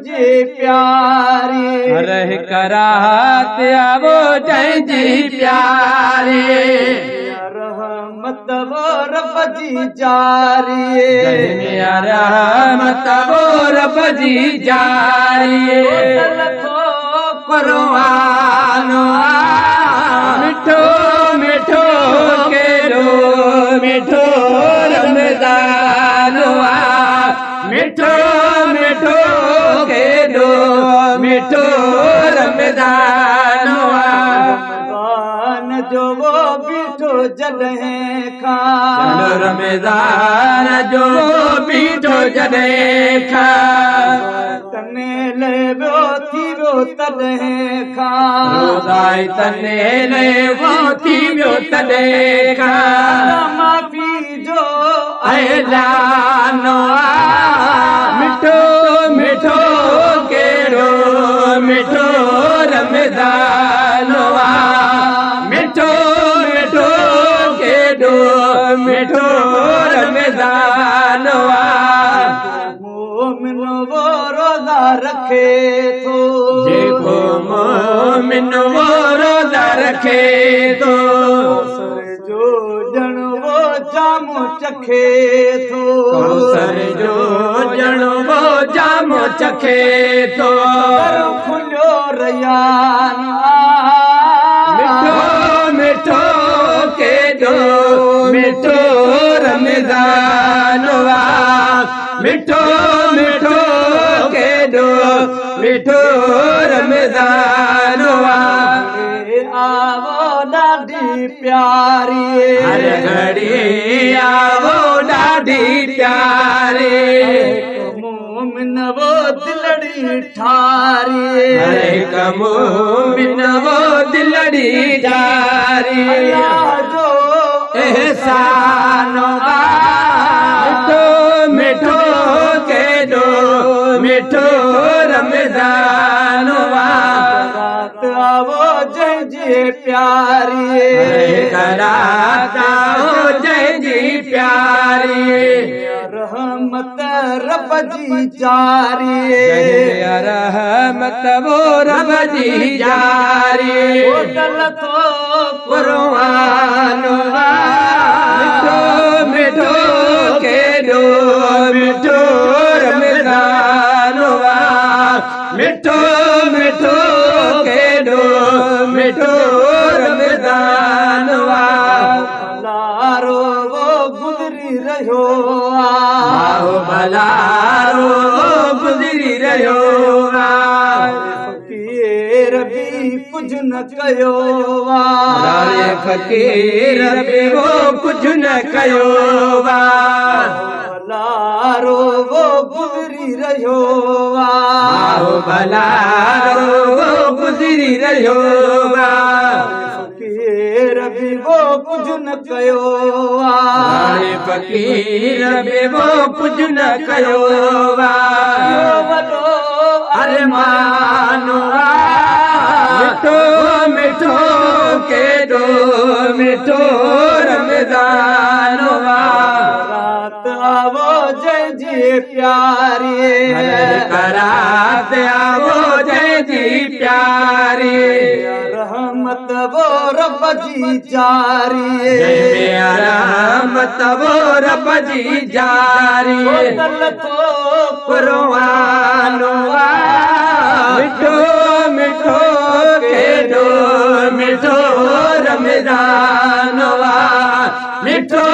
जंहिंजी प्यारी रह कराहत आवो जंहिंजी प्यारी रहमत वो रब जी जारी रहमत वो रब जी जारी कुर्बान मिठो मिठो केॾो मिठो रमज़ान मिठो मिठो केॾो मिठो रमज़ान रमज़ान जो वो बीठो जॾहिं खां रमज़ान जो बीठो जॾहिं खां तने ले वो थी वो तॾहिं खां रोज़ाई तने ले वो थी वियो तॾहिं खां माफ़ी जो ऐलान मिठो मिठो केॾो मिठो रमज़ान मिठो मिठो केॾो मिठो रमज़ान मोमिन वो रोज़ा रखे थो जेको मोमिन वो रोज़ा रखे थो कौसर जो ॼण वो जामो चखे थो कौसर जो ॼण वो जामो चखे थो दर खुलियो रयान मिठो मिठो केॾो मिठो रमज़ान मिठो मिठो केॾो मिठो रमज़ान आवो ॾाढी प्यारी हर घड़ी आवो ॾाढी प्यारी मोमिन वो दिलड़ी ठारी हर हिक मोमिन वो दिलड़ी ठारी अल्लाह जो एहसान मिठो मिठो केॾो मिठो रमज़ान रात आवो जंहिंजी प्यारी करात आओ जंहिंजी प्यारी रहमत रब जी जारी रहमत वो रब जी जारी दल थो कुर्बान मिठो मिठो केॾो मिठो रमज़ान मिठो मिठो केॾो मिठो रमज़ान लारो वो गुज़री रहियो आओ भलारो गुज़री रहियो फ़क़ीर बि कुझु न कयो राणे फ़क़ीर बि वो कुझु न कयो लारो वो गुज़री रहियो आओ भलारो गुज़री रहियो फ़क़ीर बि वो कुझु न कयो राणे फ़क़ीर बि वो कुझु न कयो वॾो अरमान मिठो मिठो केॾो मिठो रमज़ान रात आवो जंहिंजी प्यारी करात आवो जंहिंजी प्यारी रहमत वो रब जी जारी रहमत वो रब जी जारी दल थो कुर्बान मिठो मिठो केॾो मिठो रमज़ान मिठो